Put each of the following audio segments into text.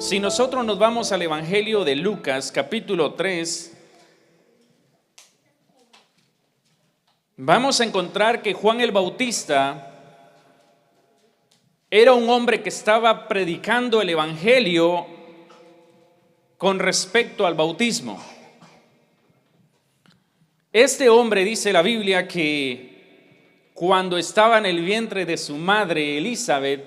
Si nosotros nos vamos al Evangelio de Lucas, capítulo 3, vamos a encontrar que Juan el Bautista era un hombre que estaba predicando el Evangelio con respecto al bautismo. Este hombre, dice la Biblia, que cuando estaba en el vientre de su madre Elizabeth,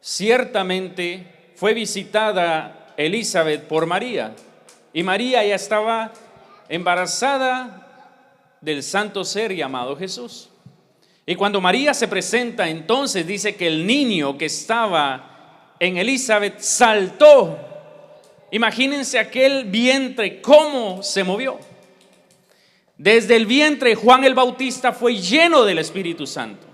ciertamente fue visitada Elizabeth por María, y María ya estaba embarazada del santo ser llamado Jesús. Y cuando María se presenta, entonces dice que el niño que estaba en Elizabeth saltó. Imagínense aquel vientre, cómo se movió. Desde el vientre Juan el Bautista fue lleno del Espíritu Santo.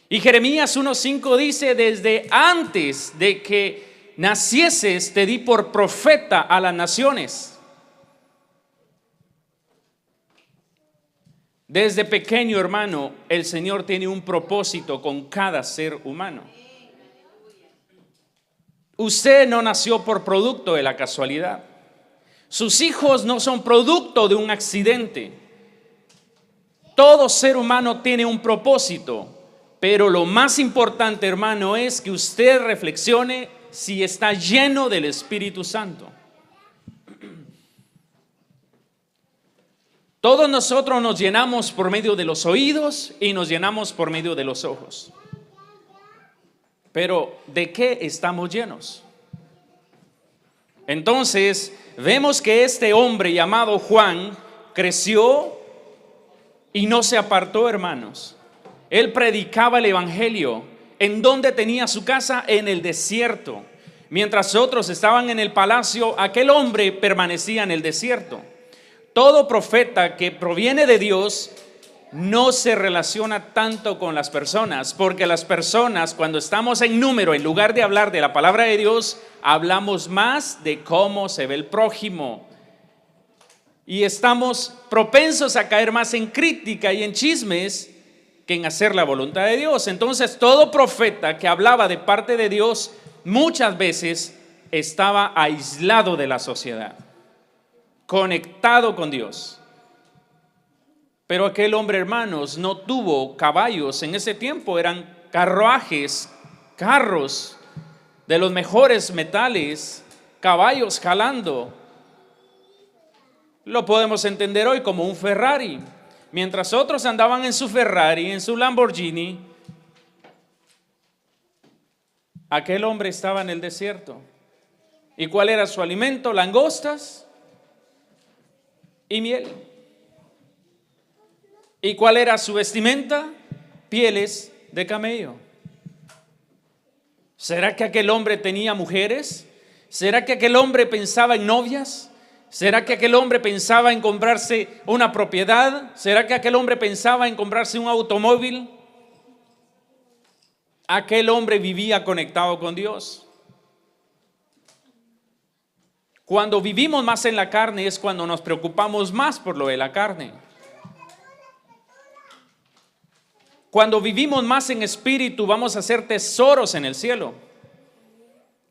Y Jeremías 1:5 dice: desde antes de que nacieses te di por profeta a las naciones. Desde pequeño, hermano, el Señor tiene un propósito con cada ser humano. Usted no nació por producto de la casualidad. Sus hijos no son producto de un accidente. Todo ser humano tiene un propósito, pero lo más importante, hermano, es que usted reflexione si está lleno del Espíritu Santo. Todos nosotros nos llenamos por medio de los oídos y nos llenamos por medio de los ojos. Pero ¿de qué estamos llenos? Entonces vemos que este hombre llamado Juan creció y no se apartó, hermanos. Él predicaba el Evangelio. ¿En dónde tenía su casa? En el desierto. Mientras otros estaban en el palacio, aquel hombre permanecía en el desierto. Todo profeta que proviene de Dios no se relaciona tanto con las personas, porque las personas, cuando estamos en número, en lugar de hablar de la palabra de Dios, hablamos más de cómo se ve el prójimo. Y estamos propensos a caer más en crítica y en chismes que en hacer la voluntad de Dios. Entonces, todo profeta que hablaba de parte de Dios muchas veces estaba aislado de la sociedad, conectado con Dios. Pero aquel hombre, hermanos, no tuvo caballos. En ese tiempo eran carruajes, carros de los mejores metales, caballos jalando. Lo podemos entender hoy como un Ferrari. Mientras otros andaban en su Ferrari, en su Lamborghini, aquel hombre estaba en el desierto. ¿Y cuál era su alimento? Langostas y miel. ¿Y cuál era su vestimenta? Pieles de camello. ¿Será que aquel hombre tenía mujeres? ¿Será que aquel hombre pensaba en novias? ¿Será que aquel hombre pensaba en comprarse una propiedad? ¿Será que aquel hombre pensaba en comprarse un automóvil? Aquel hombre vivía conectado con Dios. Cuando vivimos más en la carne es cuando nos preocupamos más por lo de la carne. Cuando vivimos más en espíritu, vamos a hacer tesoros en el cielo.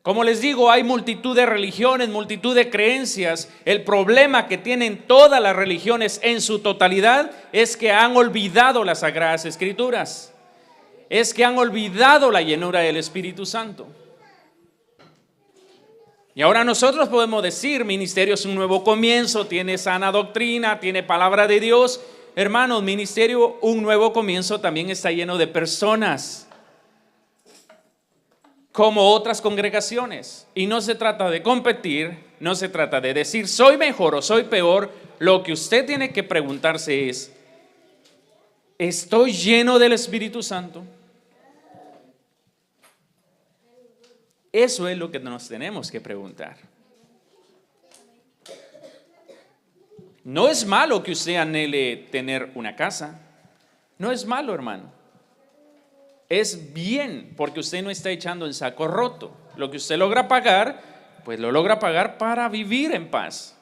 Como les digo, hay multitud de religiones, multitud de creencias. El problema que tienen todas las religiones en su totalidad es que han olvidado las Sagradas Escrituras. Es que han olvidado la llenura del Espíritu Santo. Y ahora nosotros podemos decir, ministerio es un nuevo comienzo, tiene sana doctrina, tiene palabra de Dios. Hermanos, ministerio, un nuevo comienzo también está lleno de personas, como otras congregaciones. Y no se trata de competir, no se trata de decir soy mejor o soy peor. Lo que usted tiene que preguntarse es: ¿estoy lleno del Espíritu Santo? Eso es lo que nos tenemos que preguntar. No es malo que usted anhele tener una casa. No es malo, hermano. Es bien, porque usted no está echando en saco roto. Lo que usted logra pagar, pues lo logra pagar para vivir en paz.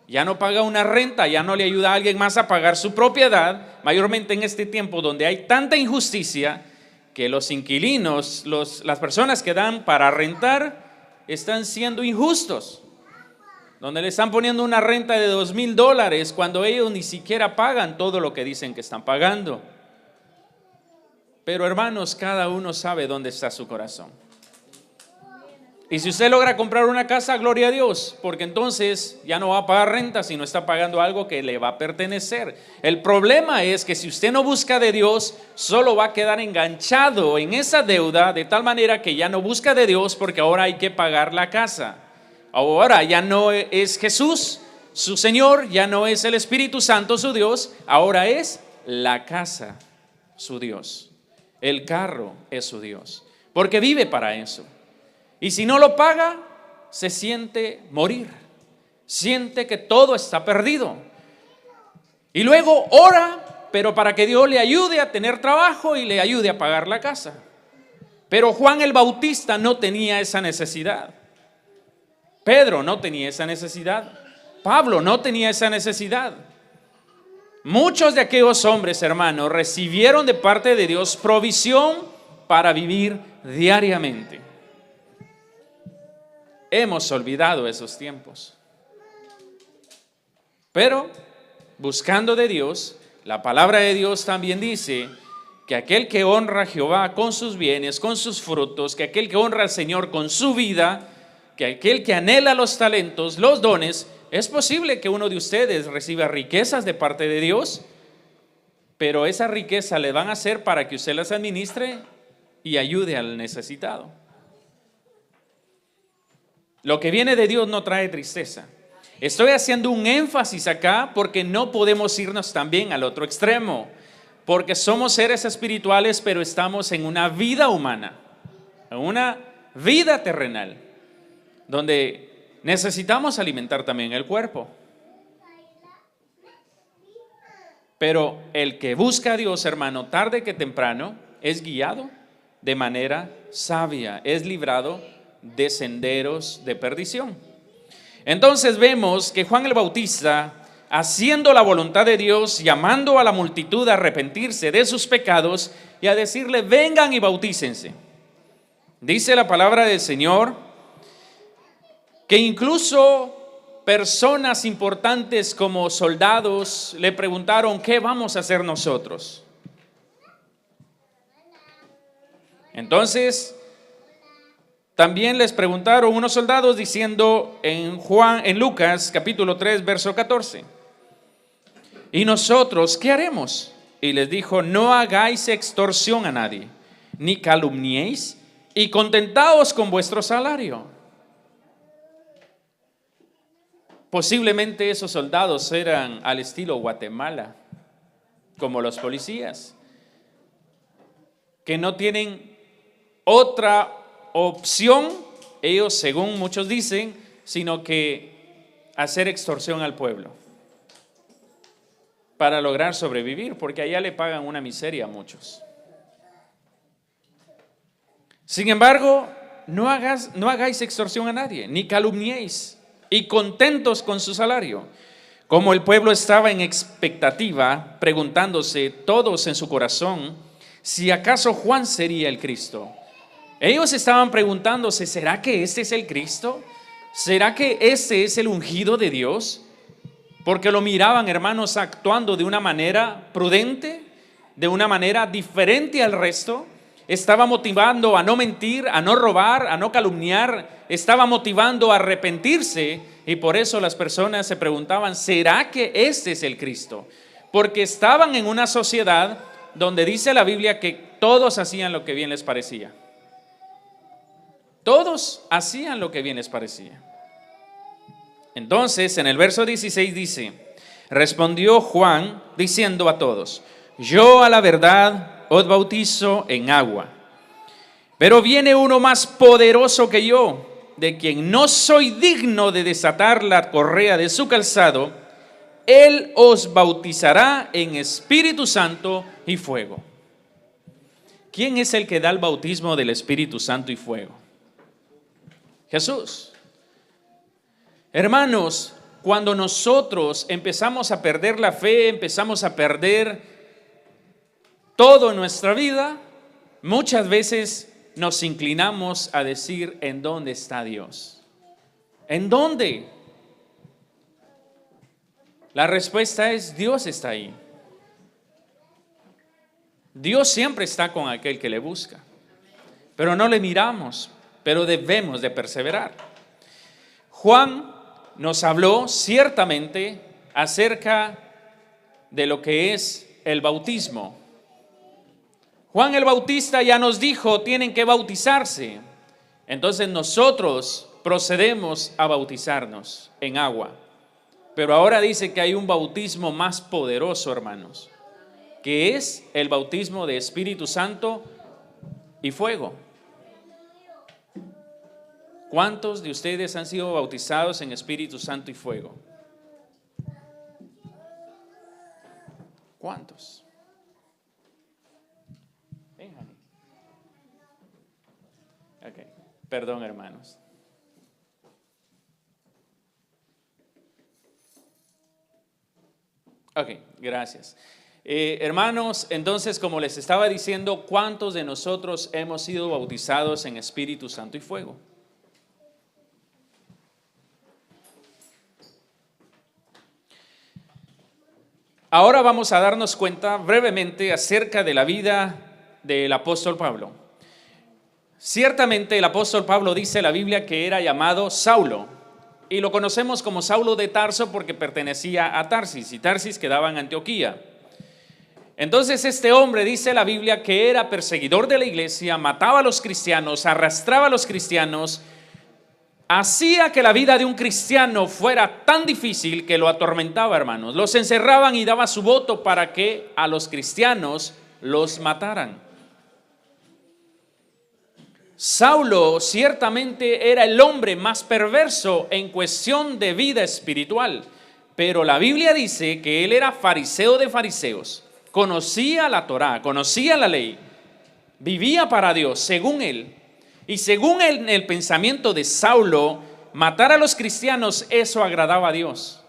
Ya no paga una renta, ya no le ayuda a alguien más a pagar su propiedad, mayormente en este tiempo donde hay tanta injusticia que los inquilinos, las personas que dan para rentar, están siendo injustos, donde le están poniendo una renta de $2,000 cuando ellos ni siquiera pagan todo lo que dicen que están pagando. Pero hermanos, cada uno sabe dónde está su corazón. Y si usted logra comprar una casa, gloria a Dios, porque entonces ya no va a pagar renta, sino está pagando algo que le va a pertenecer. El problema es que si usted no busca de Dios, solo va a quedar enganchado en esa deuda, de tal manera que ya no busca de Dios, porque ahora hay que pagar la casa. Ahora ya no es Jesús su Señor, ya no es el Espíritu Santo su Dios, ahora es la casa su Dios. El carro es su Dios, porque vive para eso. Y si no lo paga, se siente morir, siente que todo está perdido. Y luego ora, pero para que Dios le ayude a tener trabajo y le ayude a pagar la casa. Pero Juan el Bautista no tenía esa necesidad. Pedro no tenía esa necesidad. Pablo no tenía esa necesidad. Muchos de aquellos hombres, hermanos, recibieron de parte de Dios provisión para vivir diariamente. Hemos olvidado esos tiempos. Pero buscando de Dios, la palabra de Dios también dice que aquel que honra a Jehová con sus bienes, con sus frutos, que aquel que honra al Señor con su vida, que aquel que anhela los talentos, los dones, es posible que uno de ustedes reciba riquezas de parte de Dios, pero esa riqueza le van a hacer para que usted las administre y ayude al necesitado. Lo que viene de Dios no trae tristeza. Estoy haciendo un énfasis acá porque no podemos irnos también al otro extremo, porque somos seres espirituales, pero estamos en una vida humana, en una vida terrenal, donde necesitamos alimentar también el cuerpo. Pero el que busca a Dios, hermano, tarde que temprano, es guiado de manera sabia, es librado de senderos de perdición. Entonces vemos que Juan el Bautista, haciendo la voluntad de Dios, llamando a la multitud a arrepentirse de sus pecados y a decirle: vengan y bautícense. Dice la palabra del Señor que incluso personas importantes como soldados le preguntaron: ¿qué vamos a hacer nosotros? Entonces también les preguntaron unos soldados diciendo en Lucas capítulo 3 verso 14: ¿y nosotros qué haremos? Y les dijo: no hagáis extorsión a nadie, ni calumniéis, y contentaos con vuestro salario. Posiblemente esos soldados eran al estilo Guatemala, como los policías, que no tienen otra opción, ellos según muchos dicen, sino que hacer extorsión al pueblo para lograr sobrevivir, porque allá le pagan una miseria a muchos. Sin embargo, no hagáis extorsión a nadie, ni calumniéis, y contentos con su salario. Como el pueblo estaba en expectativa, preguntándose todos en su corazón si acaso Juan sería el Cristo. Ellos estaban preguntándose: ¿será que este es el Cristo? ¿Será que este es el ungido de Dios? Porque lo miraban, hermanos, actuando de una manera prudente, de una manera diferente al resto. Estaba motivando a no mentir, a no robar, a no calumniar. Estaba motivando a arrepentirse, y por eso las personas se preguntaban: ¿será que este es el Cristo? Porque estaban en una sociedad donde dice la Biblia que todos hacían lo que bien les parecía. Todos hacían lo que bien les parecía. Entonces, en el verso 16 dice: respondió Juan diciendo a todos: yo a la verdad os bautizo en agua, pero viene uno más poderoso que yo, de quien no soy digno de desatar la correa de su calzado. Él os bautizará en Espíritu Santo y fuego. ¿Quién es el que da el bautismo del Espíritu Santo y fuego? Jesús. Hermanos, cuando nosotros empezamos a perder la fe, empezamos a perder todo en nuestra vida, muchas veces nos inclinamos a decir, ¿en dónde está Dios? ¿En dónde? La respuesta es, Dios está ahí. Dios siempre está con aquel que le busca, pero no le miramos, pero debemos de perseverar. Juan nos habló ciertamente acerca de lo que es el bautismo. Juan el Bautista ya nos dijo, tienen que bautizarse. Entonces nosotros procedemos a bautizarnos en agua. Pero ahora dice que hay un bautismo más poderoso, hermanos, que es el bautismo de Espíritu Santo y fuego. ¿Cuántos de ustedes han sido bautizados en Espíritu Santo y fuego? ¿Cuántos? Ok, perdón, hermanos. Ok, gracias. Hermanos, entonces, como les estaba diciendo, ¿cuántos de nosotros hemos sido bautizados en Espíritu Santo y fuego? Ahora vamos a darnos cuenta brevemente acerca de la vida del apóstol Pablo. Ciertamente el apóstol Pablo dice en la Biblia que era llamado Saulo, y lo conocemos como Saulo de Tarso porque pertenecía a Tarsis, y Tarsis quedaba en Antioquía. Entonces este hombre dice la Biblia que era perseguidor de la iglesia, mataba a los cristianos, arrastraba a los cristianos, hacía que la vida de un cristiano fuera tan difícil que lo atormentaba, hermanos. Los encerraban y daba su voto para que a los cristianos los mataran. Saulo ciertamente era el hombre más perverso en cuestión de vida espiritual, pero la Biblia dice que él era fariseo de fariseos, conocía la Torá, conocía la ley, vivía para Dios según él. Y según el pensamiento de Saulo, matar a los cristianos, eso agradaba a Dios.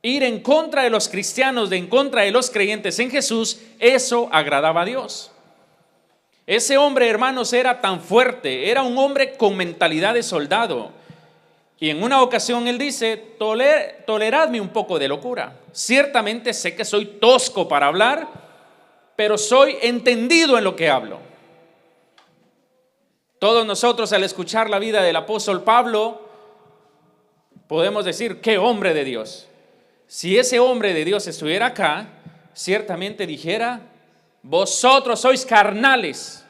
Ir en contra de los cristianos, en contra de los creyentes en Jesús, eso agradaba a Dios. Ese hombre, hermanos, era tan fuerte, era un hombre con mentalidad de soldado. Y en una ocasión él dice, toleradme un poco de locura. Ciertamente sé que soy tosco para hablar, pero soy entendido en lo que hablo. Todos nosotros al escuchar la vida del apóstol Pablo podemos decir, qué hombre de Dios. Si ese hombre de Dios estuviera acá, ciertamente dijera, vosotros sois carnales.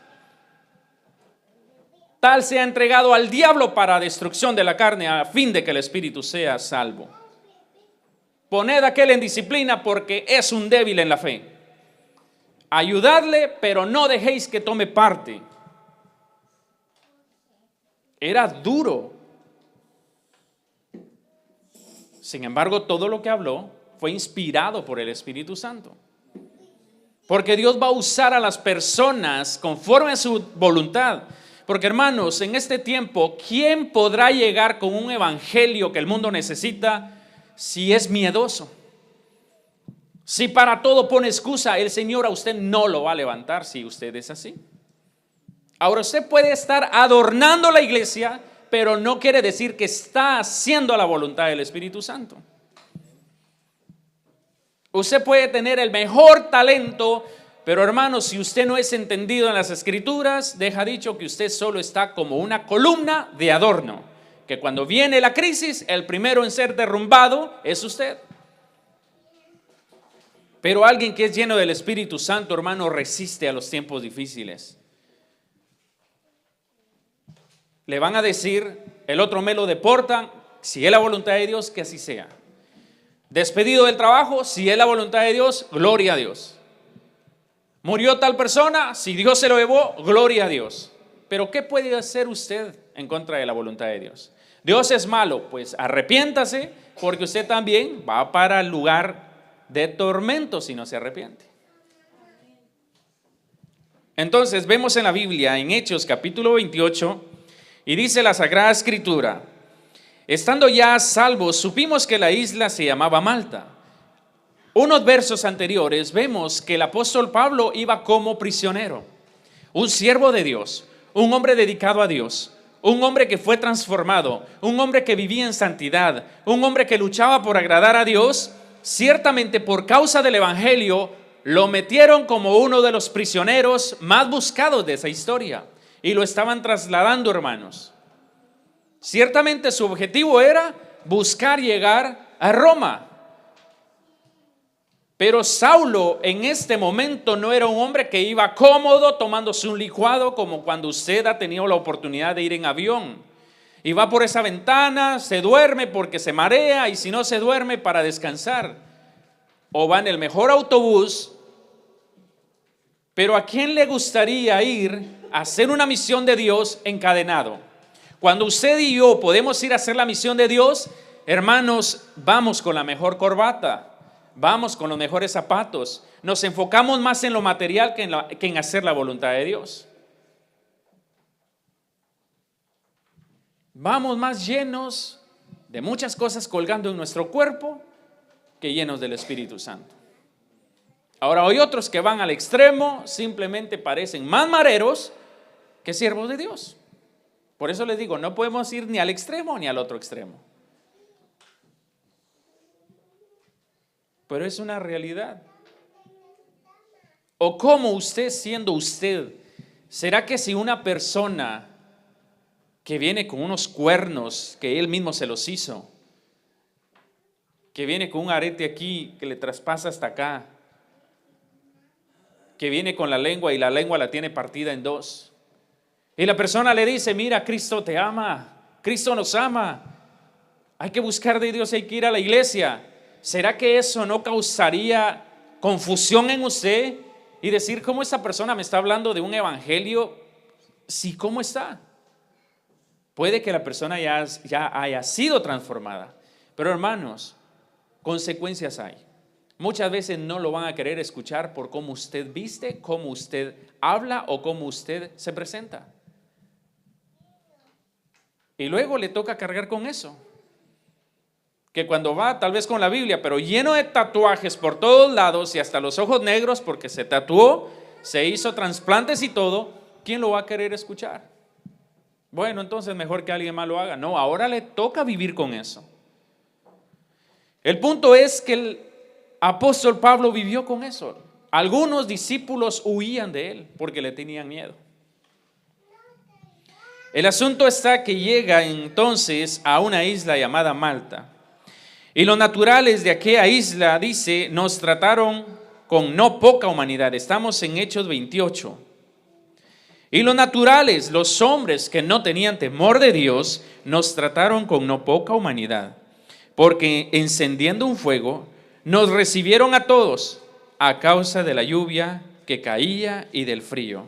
Tal se ha entregado al diablo para destrucción de la carne a fin de que el espíritu sea salvo. Poned a aquel en disciplina porque es un débil en la fe. Ayudadle, pero no dejéis que tome parte. Era duro. Sin embargo, todo lo que habló fue inspirado por el Espíritu Santo. Porque Dios va a usar a las personas conforme a su voluntad. Porque, hermanos, en este tiempo, ¿quién podrá llegar con un evangelio que el mundo necesita si es miedoso? Si para todo pone excusa, el Señor a usted no lo va a levantar si usted es así. Ahora usted puede estar adornando la iglesia, pero no quiere decir que está haciendo la voluntad del Espíritu Santo. Usted puede tener el mejor talento, pero hermano, si usted no es entendido en las Escrituras, deja dicho que usted solo está como una columna de adorno, que cuando viene la crisis, el primero en ser derrumbado es usted. Pero alguien que es lleno del Espíritu Santo, hermano, resiste a los tiempos difíciles. Le van a decir, el otro me lo deportan, si es la voluntad de Dios, que así sea. Despedido del trabajo, si es la voluntad de Dios, gloria a Dios. Murió tal persona, si Dios se lo llevó, gloria a Dios. Pero ¿qué puede hacer usted en contra de la voluntad de Dios? Dios es malo, pues arrepiéntase, porque usted también va para el lugar de tormento si no se arrepiente. Entonces vemos en la Biblia, en Hechos capítulo 28, y dice la Sagrada Escritura, estando ya salvos, supimos que la isla se llamaba Malta. Unos versos anteriores vemos que el apóstol Pablo iba como prisionero, un siervo de Dios, un hombre dedicado a Dios, un hombre que fue transformado, un hombre que vivía en santidad, un hombre que luchaba por agradar a Dios, ciertamente por causa del evangelio lo metieron como uno de los prisioneros más buscados de esa historia y lo estaban trasladando, hermanos. Ciertamente su objetivo era buscar llegar a Roma. Pero Saulo en este momento no era un hombre que iba cómodo tomándose un licuado como cuando usted ha tenido la oportunidad de ir en avión. Y va por esa ventana, se duerme porque se marea y si no se duerme para descansar. O va en el mejor autobús. Pero ¿a quién le gustaría ir a hacer una misión de Dios encadenado? Cuando usted y yo podemos ir a hacer la misión de Dios, hermanos, vamos con la mejor corbata. Vamos con los mejores zapatos. Nos enfocamos más en lo material que en hacer la voluntad de Dios. Vamos más llenos de muchas cosas colgando en nuestro cuerpo que llenos del Espíritu Santo. Ahora hay otros que van al extremo, simplemente parecen más mareros que siervos de Dios. Por eso les digo, no podemos ir ni al extremo ni al otro extremo. Pero es una realidad. ¿O cómo usted siendo usted? ¿Será que si una persona que viene con unos cuernos que él mismo se los hizo, que viene con un arete aquí que le traspasa hasta acá, que viene con la lengua y la lengua la tiene partida en dos, y la persona le dice, mira, Cristo te ama, Cristo nos ama, hay que buscar de Dios, hay que ir a la iglesia? ¿Será que eso no causaría confusión en usted y decir cómo esta persona me está hablando de un evangelio? Sí, ¿cómo está? Puede que la persona ya haya sido transformada, pero hermanos, consecuencias hay. Muchas veces no lo van a querer escuchar por cómo usted viste, cómo usted habla o cómo usted se presenta. Y luego le toca cargar con eso. Que cuando va tal vez con la Biblia, pero lleno de tatuajes por todos lados y hasta los ojos negros porque se tatuó, se hizo trasplantes y todo, ¿quién lo va a querer escuchar? Bueno, entonces mejor que alguien más lo haga. No, ahora le toca vivir con eso. El punto es que el apóstol Pablo vivió con eso. Algunos discípulos huían de él porque le tenían miedo. El asunto está que llega entonces a una isla llamada Malta. Y los naturales de aquella isla, dice, nos trataron con no poca humanidad. Estamos en Hechos 28. Y los naturales, los hombres que no tenían temor de Dios, nos trataron con no poca humanidad. Porque encendiendo un fuego, nos recibieron a todos a causa de la lluvia que caía y del frío.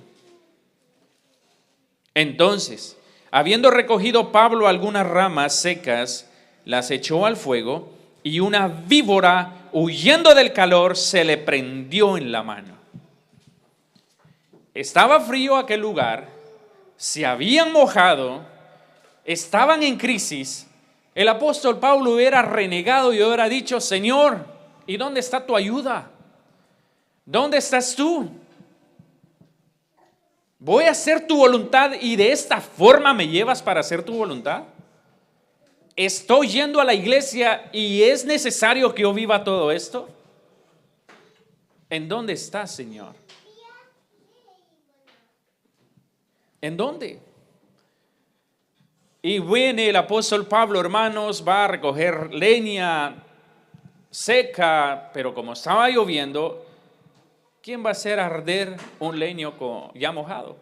Entonces, habiendo recogido Pablo algunas ramas secas, las echó al fuego y una víbora, huyendo del calor, se le prendió en la mano. Estaba frío aquel lugar, se habían mojado, estaban en crisis. El apóstol Pablo hubiera renegado y hubiera dicho, Señor, ¿y dónde está tu ayuda? ¿Dónde estás tú? Voy a hacer tu voluntad y de esta forma me llevas para hacer tu voluntad. ¿Estoy yendo a la iglesia y es necesario que yo viva todo esto? ¿En dónde estás, Señor? ¿En dónde? Y viene el apóstol Pablo, hermanos, va a recoger leña seca, pero como estaba lloviendo, ¿quién va a hacer arder un leño ya mojado?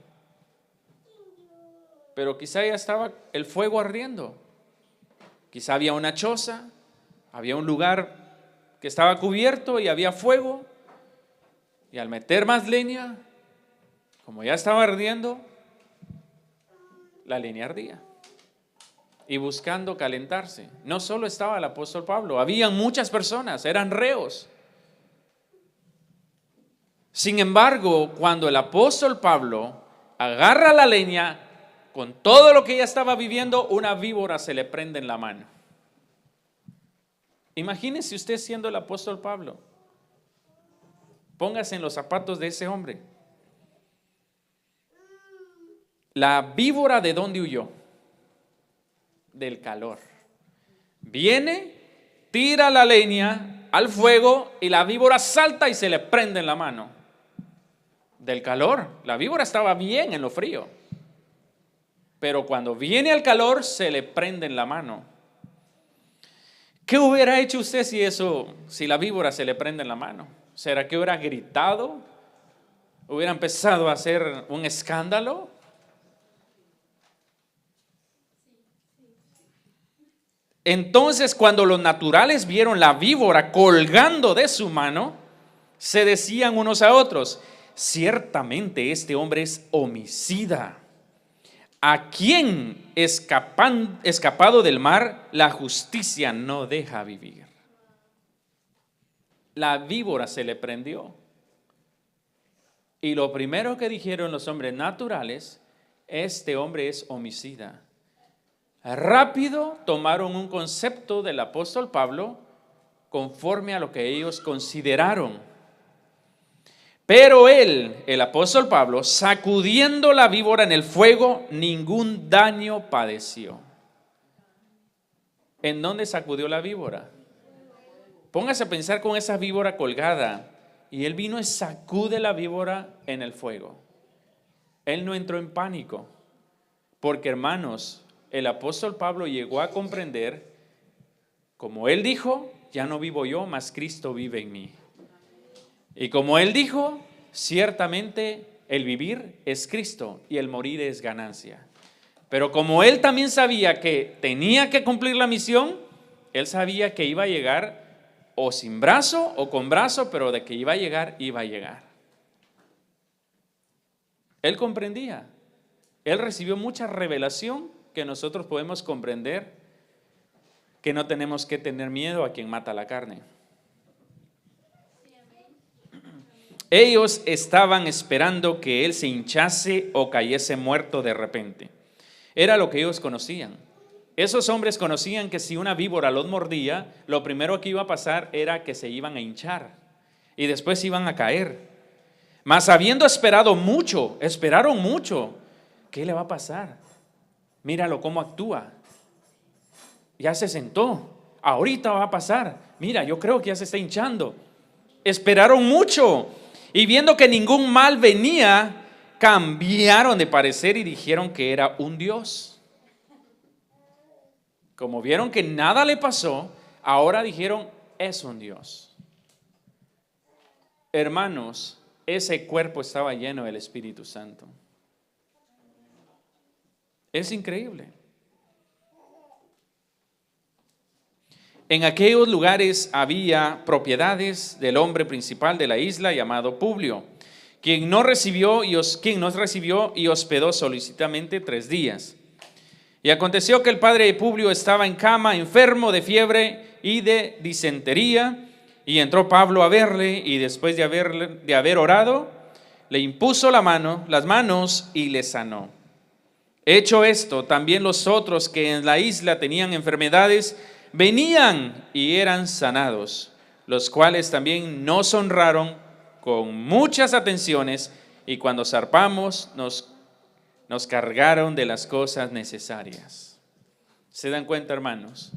Pero quizá ya estaba el fuego ardiendo. Quizá había una choza, había un lugar que estaba cubierto y había fuego. Y al meter más leña, como ya estaba ardiendo, la leña ardía. Y buscando calentarse. No solo estaba el apóstol Pablo, habían muchas personas, eran reos. Sin embargo, cuando el apóstol Pablo agarra la leña, con todo lo que ella estaba viviendo, una víbora se le prende en la mano. Imagínese usted siendo el apóstol Pablo. Póngase en los zapatos de ese hombre. La víbora, ¿de dónde huyó? Del calor. Viene, tira la leña al fuego y la víbora salta y se le prende en la mano. Del calor. La víbora estaba bien en lo frío, pero cuando viene al calor se le prende en la mano. ¿Qué hubiera hecho usted si la víbora se le prende en la mano? ¿Será que hubiera gritado? ¿Hubiera empezado a hacer un escándalo? Entonces, cuando los naturales vieron la víbora colgando de su mano, se decían unos a otros: ciertamente este hombre es homicida. ¿A quien escapado del mar la justicia no deja vivir? La víbora se le prendió. Y lo primero que dijeron los hombres naturales: este hombre es homicida. Rápido tomaron un concepto del apóstol Pablo conforme a lo que ellos consideraron. Pero él, el apóstol Pablo, sacudiendo la víbora en el fuego, ningún daño padeció. ¿En dónde sacudió la víbora? Póngase a pensar con esa víbora colgada. Y él vino y sacude la víbora en el fuego. Él no entró en pánico. Porque, hermanos, el apóstol Pablo llegó a comprender, como él dijo: ya no vivo yo, mas Cristo vive en mí. Y como él dijo, ciertamente el vivir es Cristo y el morir es ganancia. Pero como él también sabía que tenía que cumplir la misión, él sabía que iba a llegar o sin brazo o con brazo, pero de que iba a llegar, iba a llegar. Él comprendía. Él recibió mucha revelación que nosotros podemos comprender, que no tenemos que tener miedo a quien mata la carne. Ellos estaban esperando que él se hinchase o cayese muerto de repente. Era lo que ellos conocían. Esos hombres conocían que si una víbora los mordía, lo primero que iba a pasar era que se iban a hinchar y después iban a caer. Mas habiendo esperado mucho, esperaron mucho, ¿qué le va a pasar? Míralo cómo actúa. Ya se sentó, ahorita va a pasar. Mira, yo creo que ya se está hinchando. Esperaron mucho y viendo que ningún mal venía, cambiaron de parecer y dijeron que era un dios. Como vieron que nada le pasó, ahora dijeron: es un dios. Hermanos, ese cuerpo estaba lleno del Espíritu Santo. Es increíble. En aquellos lugares había propiedades del hombre principal de la isla llamado Publio, quien nos recibió y hospedó solicitamente 3 días. Y aconteció que el padre de Publio estaba en cama, enfermo de fiebre y de disentería, y entró Pablo a verle, y después de haber orado, le impuso las manos y le sanó. Hecho esto, también los otros que en la isla tenían enfermedades venían y eran sanados, los cuales también nos honraron con muchas atenciones, y cuando zarpamos nos cargaron de las cosas necesarias. ¿Se dan cuenta, hermanos?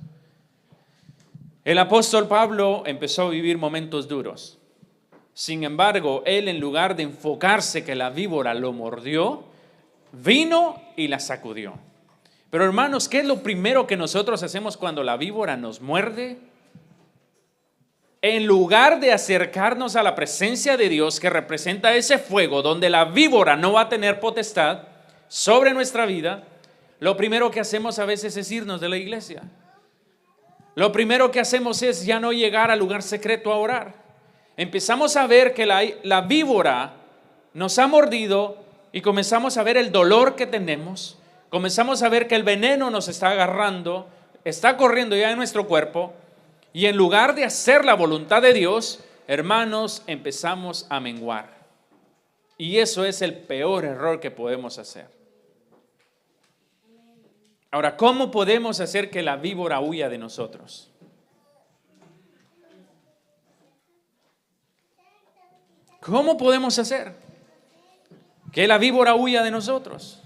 El apóstol Pablo empezó a vivir momentos duros. Sin embargo, él, en lugar de enfocarse que la víbora lo mordió, vino y la sacudió. Pero, hermanos, ¿qué es lo primero que nosotros hacemos cuando la víbora nos muerde? En lugar de acercarnos a la presencia de Dios, que representa ese fuego donde la víbora no va a tener potestad sobre nuestra vida, lo primero que hacemos a veces es irnos de la iglesia. Lo primero que hacemos es ya no llegar al lugar secreto a orar. Empezamos a ver que la víbora nos ha mordido y comenzamos a ver el dolor que tenemos. Comenzamos a ver que el veneno nos está agarrando, está corriendo ya en nuestro cuerpo, y en lugar de hacer la voluntad de Dios, hermanos, empezamos a menguar. Y eso es el peor error que podemos hacer. Ahora, ¿cómo podemos hacer que la víbora huya de nosotros? ¿Cómo podemos hacer que la víbora huya de nosotros?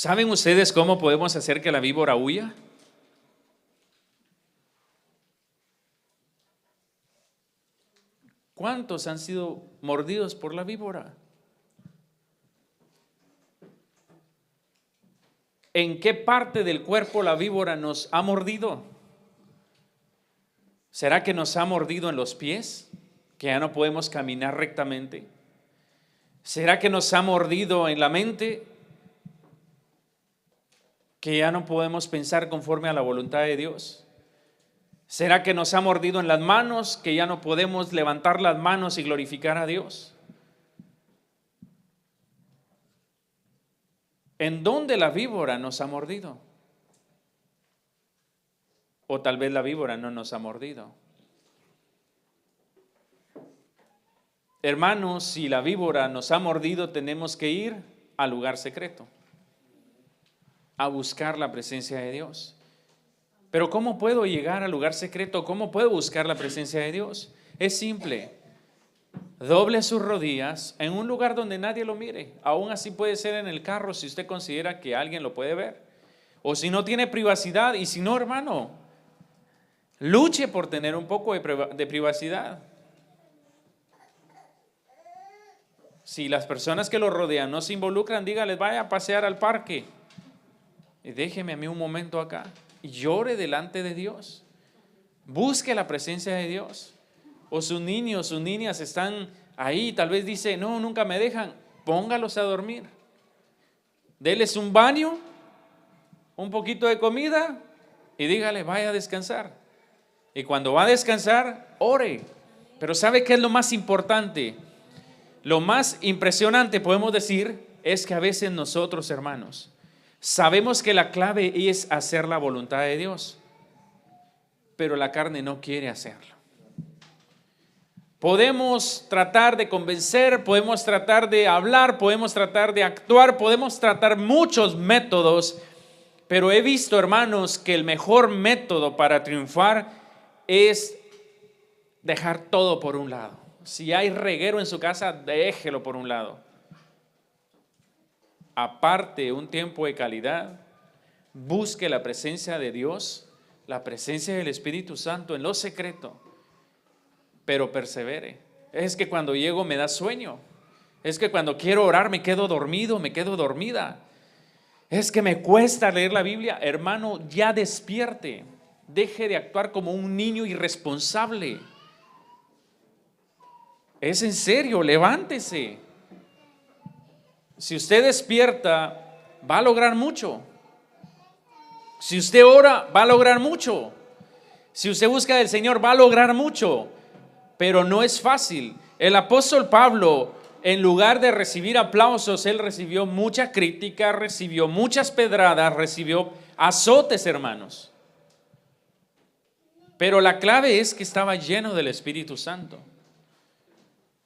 ¿Saben ustedes cómo podemos hacer que la víbora huya? ¿Cuántos han sido mordidos por la víbora? ¿En qué parte del cuerpo la víbora nos ha mordido? ¿Será que nos ha mordido en los pies, que ya no podemos caminar rectamente? ¿Será que nos ha mordido en la mente, que ya no podemos pensar conforme a la voluntad de Dios? ¿Será que nos ha mordido en las manos, que ya no podemos levantar las manos y glorificar a Dios? ¿En dónde la víbora nos ha mordido? O tal vez la víbora no nos ha mordido. Hermanos, si la víbora nos ha mordido, tenemos que ir al lugar secreto, a buscar la presencia de Dios. Pero ¿cómo puedo llegar al lugar secreto? ¿Cómo puedo buscar la presencia de Dios? Es simple. Doble sus rodillas en un lugar donde nadie lo mire. Aún así puede ser en el carro, si usted considera que alguien lo puede ver. O si no tiene privacidad. Y si no, hermano, luche por tener un poco de privacidad. Si las personas que lo rodean no se involucran, dígales, vaya a pasear al parque y déjeme a mí un momento acá y llore delante de Dios. Busque la presencia de Dios. O sus niños, sus niñas están ahí, tal vez dice, no, nunca me dejan, póngalos a dormir. Deles un baño, un poquito de comida y dígale, vaya a descansar. Y cuando va a descansar, ore. Pero ¿sabe qué es lo más importante? Lo más impresionante, podemos decir, es que a veces nosotros, hermanos, sabemos que la clave es hacer la voluntad de Dios, pero la carne no quiere hacerlo. Podemos tratar de convencer, podemos tratar de hablar, podemos tratar de actuar, podemos tratar muchos métodos, pero he visto, hermanos, que el mejor método para triunfar es dejar todo por un lado. Si hay reguero en su casa, déjelo por un lado. Aparte un tiempo de calidad, busque la presencia de Dios, la presencia del Espíritu Santo en lo secreto, pero persevere. Es que cuando llego me da sueño. Es que cuando quiero orar me quedo dormido, me quedo dormida. Es que me cuesta leer la Biblia. Hermano, ya despierte. Deje de actuar como un niño irresponsable. Es en serio, levántese. Si usted despierta, va a lograr mucho. Si usted ora, va a lograr mucho. Si usted busca del Señor, va a lograr mucho. Pero no es fácil. El apóstol Pablo, en lugar de recibir aplausos, él recibió mucha crítica, recibió muchas pedradas, recibió azotes, hermanos. Pero la clave es que estaba lleno del Espíritu Santo.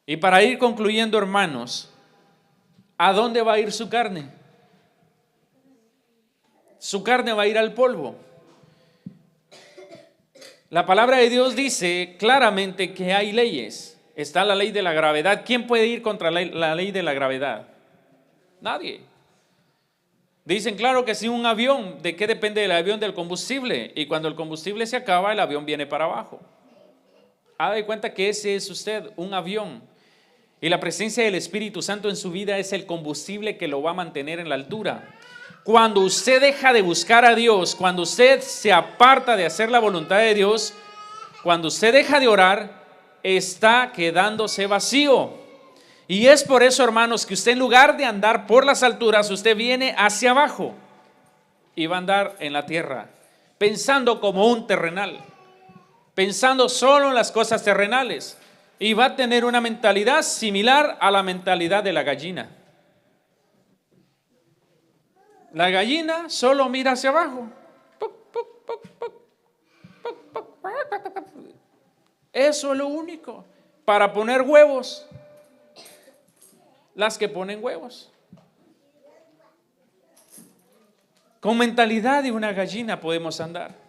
Y para ir concluyendo, hermanos, ¿a dónde va a ir su carne? Su carne va a ir al polvo. La palabra de Dios dice claramente que hay leyes. Está la ley de la gravedad. ¿Quién puede ir contra la ley de la gravedad? Nadie. Dicen, claro que si un avión, ¿de qué depende el avión? Del combustible. Y cuando el combustible se acaba, el avión viene para abajo. Haga de cuenta que ese es usted, un avión. Y la presencia del Espíritu Santo en su vida es el combustible que lo va a mantener en la altura. Cuando usted deja de buscar a Dios, cuando usted se aparta de hacer la voluntad de Dios, cuando usted deja de orar, está quedándose vacío. Y es por eso, hermanos, que usted en lugar de andar por las alturas, usted viene hacia abajo y va a andar en la tierra, pensando como un terrenal, pensando solo en las cosas terrenales. Y va a tener una mentalidad similar a la mentalidad de la gallina. La gallina solo mira hacia abajo. Eso es lo único. Para poner huevos. Las que ponen huevos. Con mentalidad de una gallina podemos andar.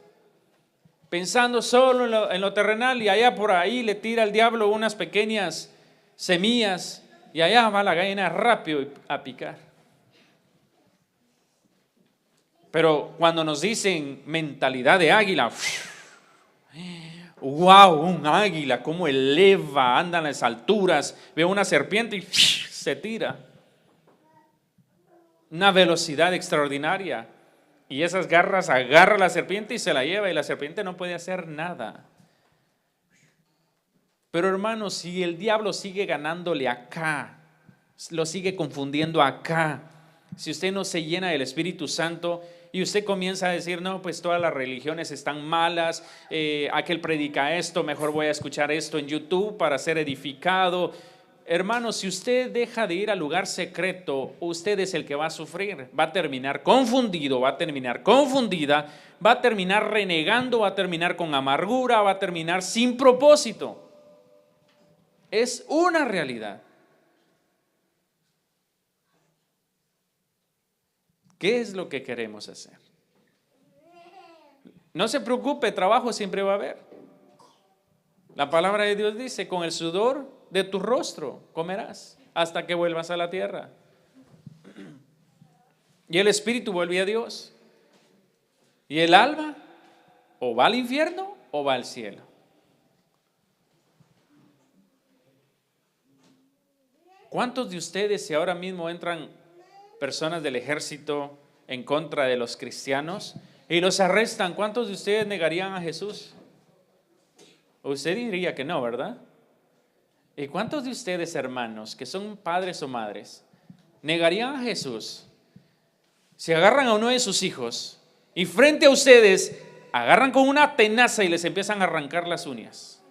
Pensando solo en lo terrenal, y allá por ahí le tira el diablo unas pequeñas semillas y allá va la gallina rápido a picar. Pero cuando nos dicen mentalidad de águila, wow, un águila, cómo eleva, anda en las alturas, veo una serpiente y se tira. Una velocidad extraordinaria. Y esas garras agarra a la serpiente y se la lleva, y la serpiente no puede hacer nada. Pero hermanos, si el diablo sigue ganándole acá, lo sigue confundiendo acá, si usted no se llena del Espíritu Santo y usted comienza a decir, no, pues todas las religiones están malas, aquel predica esto, mejor voy a escuchar esto en YouTube para ser edificado. Hermanos, si usted deja de ir al lugar secreto, usted es el que va a sufrir, va a terminar confundido, va a terminar confundida, va a terminar renegando, va a terminar con amargura, va a terminar sin propósito. Es una realidad. ¿Qué es lo que queremos hacer? No se preocupe, trabajo siempre va a haber. La palabra de Dios dice, con el sudor de tu rostro comerás hasta que vuelvas a la tierra. Y el espíritu vuelve a Dios. Y el alma o va al infierno o va al cielo. ¿Cuántos de ustedes, si ahora mismo entran personas del ejército en contra de los cristianos y los arrestan, cuántos de ustedes negarían a Jesús? Usted diría que no, ¿verdad? ¿Y cuántos de ustedes, hermanos, que son padres o madres, negarían a Jesús si agarran a uno de sus hijos y frente a ustedes agarran con una tenaza y les empiezan a arrancar las uñas?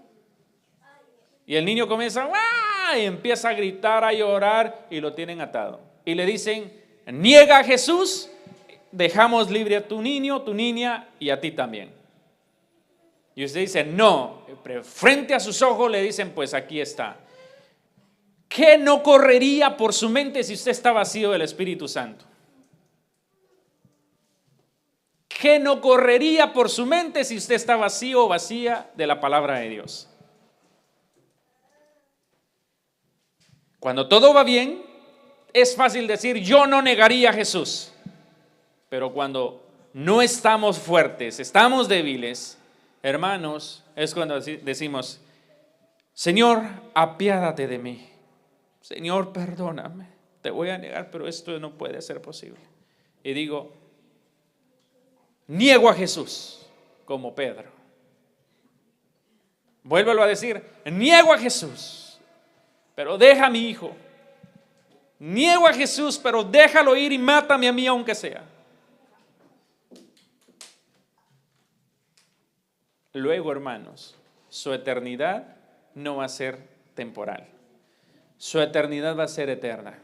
Y el niño comienza ¡ah! Y empieza a gritar, a llorar, y lo tienen atado. Y le dicen, niega a Jesús, dejamos libre a tu niño, tu niña y a ti también. Y usted dice, no, pero frente a sus ojos le dicen, pues aquí está. ¿Qué no correría por su mente si usted está vacío del Espíritu Santo? ¿Qué no correría por su mente si usted está vacío o vacía de la palabra de Dios? Cuando todo va bien, es fácil decir, yo no negaría a Jesús. Pero cuando no estamos fuertes, estamos débiles, hermanos, es cuando decimos, Señor, apiádate de mí. Señor, perdóname. Te voy a negar, pero esto no puede ser posible. Y digo, niego a Jesús, como Pedro. Vuélvelo a decir, niego a Jesús, pero deja a mi hijo. Niego a Jesús, pero déjalo ir y mátame a mí aunque sea. Luego, hermanos, su eternidad no va a ser temporal. Su eternidad va a ser eterna.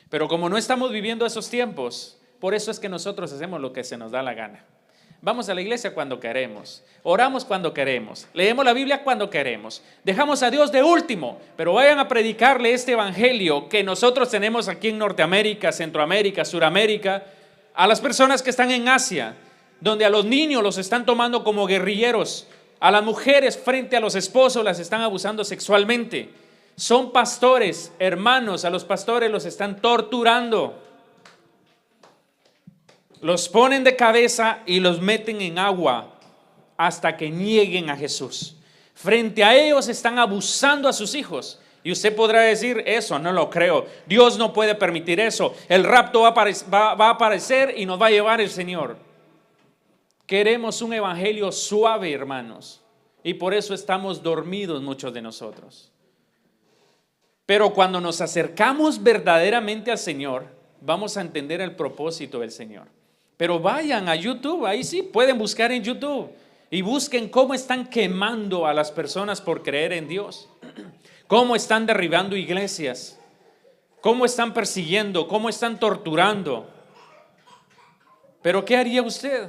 Pero como no estamos viviendo esos tiempos, por eso es que nosotros hacemos lo que se nos da la gana. Vamos a la iglesia cuando queremos, oramos cuando queremos, leemos la Biblia cuando queremos, dejamos a Dios de último, pero vayan a predicarle este evangelio que nosotros tenemos aquí en Norteamérica, Centroamérica, Suramérica, a las personas que están en Asia, donde a los niños los están tomando como guerrilleros, a las mujeres frente a los esposos las están abusando sexualmente. Son pastores, hermanos, a los pastores los están torturando. Los ponen de cabeza y los meten en agua hasta que nieguen a Jesús. Frente a ellos están abusando a sus hijos. Y usted podrá decir, eso no lo creo. Dios no puede permitir eso. El rapto va a aparecer y nos va a llevar el Señor. Queremos un evangelio suave, hermanos. Y por eso estamos dormidos muchos de nosotros. Pero cuando nos acercamos verdaderamente al Señor, vamos a entender el propósito del Señor. Pero vayan a YouTube, ahí sí pueden buscar en YouTube y busquen cómo están quemando a las personas por creer en Dios, cómo están derribando iglesias, cómo están persiguiendo, cómo están torturando. Pero ¿qué haría usted?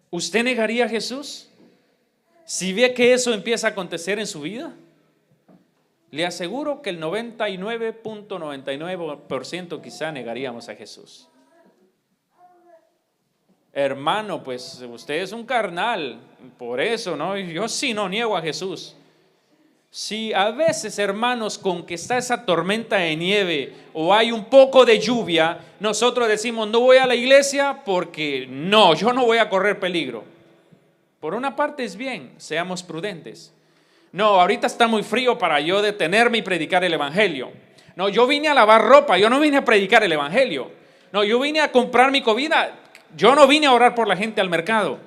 ¿Usted negaría a Jesús? Si ve que eso empieza a acontecer en su vida, le aseguro que el 99.99% quizá negaríamos a Jesús. Hermano, pues usted es un carnal, por eso, ¿no? Yo sí no niego a Jesús. Si a veces, hermanos, con que está esa tormenta de nieve o hay un poco de lluvia, nosotros decimos no voy a la iglesia porque no, yo no voy a correr peligro. Por una parte es bien, seamos prudentes. No, ahorita está muy frío para yo detenerme y predicar el evangelio. No, yo vine a lavar ropa, yo no vine a predicar el evangelio. No, yo vine a comprar mi comida, yo no vine a orar por la gente al mercado.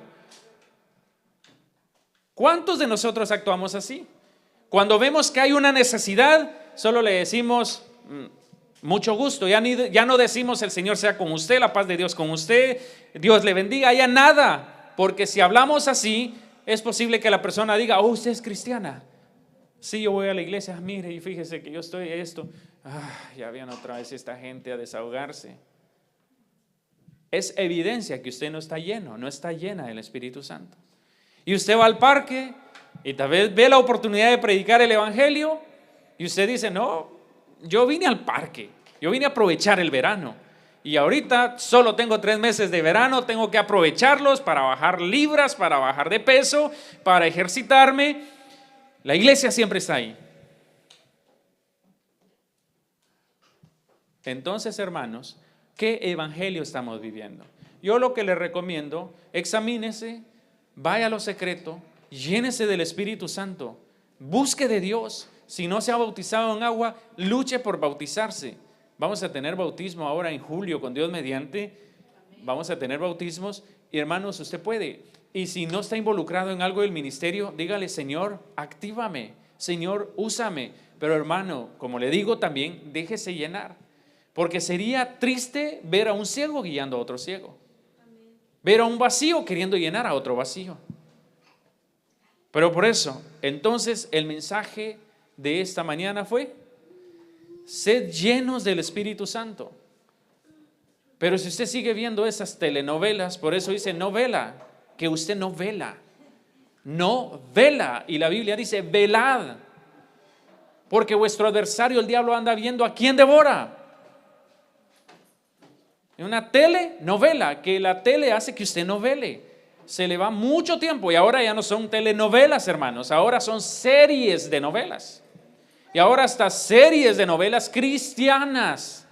¿Cuántos de nosotros actuamos así? Cuando vemos que hay una necesidad, solo le decimos mucho gusto, ya no decimos el Señor sea con usted, la paz de Dios con usted, Dios le bendiga, ya nada, porque si hablamos así, es posible que la persona diga, oh, usted es cristiana. Sí, yo voy a la iglesia, mire, y fíjese que yo estoy esto. Ya viene otra vez esta gente a desahogarse. Es evidencia que usted no está lleno, no está llena del Espíritu Santo. Y usted va al parque y tal vez ve la oportunidad de predicar el evangelio y usted dice, no, yo vine al parque, yo vine a aprovechar el verano y ahorita solo tengo 3 meses de verano, tengo que aprovecharlos para bajar libras, para bajar de peso, para ejercitarme. La iglesia siempre está ahí. Entonces, hermanos, ¿qué evangelio estamos viviendo? Yo lo que le recomiendo, examínese, vaya a lo secreto, llénese del Espíritu Santo, busque de Dios. Si no se ha bautizado en agua, luche por bautizarse. Vamos a tener bautismo ahora en julio, con Dios mediante. Vamos a tener bautismos y hermanos, usted puede. Y si no está involucrado en algo del ministerio, dígale, Señor, actívame, Señor, úsame. Pero hermano, como le digo también, déjese llenar. Porque sería triste ver a un ciego guiando a otro ciego. Ver a un vacío queriendo llenar a otro vacío. Pero por eso, entonces el mensaje de esta mañana fue, sed llenos del Espíritu Santo. Pero si usted sigue viendo esas telenovelas, por eso dice no vela, que usted no vela. No vela. Y la Biblia dice velad. Porque vuestro adversario, el diablo, anda viendo a quién devora. En una telenovela, que la tele hace que usted no vele. Se le va mucho tiempo y ahora ya no son telenovelas, hermanos, ahora son series de novelas. Y ahora hasta series de novelas cristianas.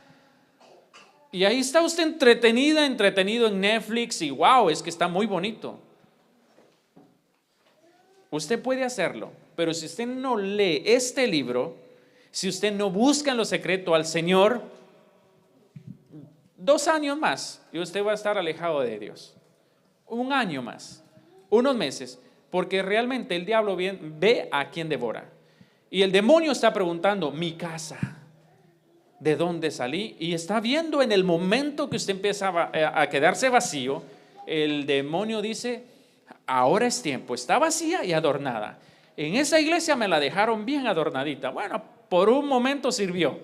Y ahí está usted entretenido en Netflix y wow, es que está muy bonito. Usted puede hacerlo, pero si usted no lee este libro, si usted no busca en lo secreto al Señor, 2 años más y usted va a estar alejado de Dios. 1 año más, unos meses, porque realmente el diablo ve a quien devora. Y el demonio está preguntando, mi casa, ¿de dónde salí? Y está viendo en el momento que usted empieza a quedarse vacío, el demonio dice, ahora es tiempo, está vacía y adornada. En esa iglesia me la dejaron bien adornadita. Bueno, por un momento sirvió.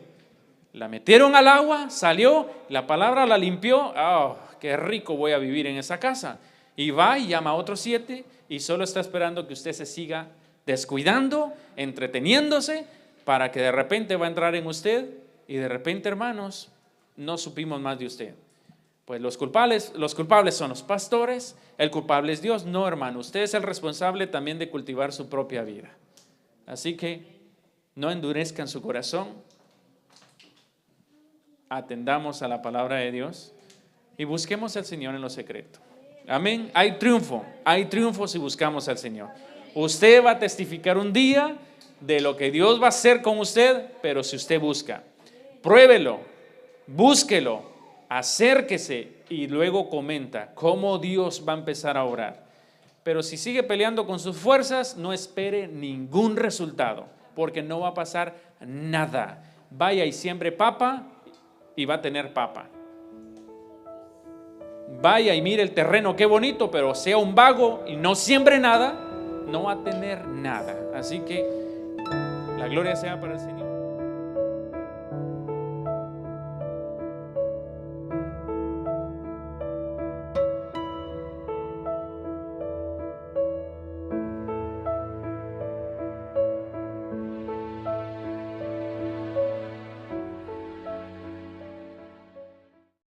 La metieron al agua, salió, la palabra la limpió. Oh, qué rico voy a vivir en esa casa. Y va y llama a otros 7 y solo está esperando que usted se siga descuidando, entreteniéndose, para que de repente va a entrar en usted y de repente, hermanos, no supimos más de usted. Pues los culpables son los pastores, el culpable es Dios. No, hermano, usted es el responsable también de cultivar su propia vida. Así que no endurezcan su corazón, atendamos a la palabra de Dios y busquemos al Señor en lo secreto. Amén. Hay triunfo si buscamos al Señor. Usted va a testificar un día de lo que Dios va a hacer con usted, pero si usted busca, pruébelo, búsquelo, acérquese y luego comenta cómo Dios va a empezar a obrar. Pero si sigue peleando con sus fuerzas, no espere ningún resultado, porque no va a pasar nada. Vaya y siembre papa y va a tener papa. Vaya y mire el terreno, qué bonito, pero sea un vago y no siembre nada, no va a tener nada. Así que la gloria sea para el Señor.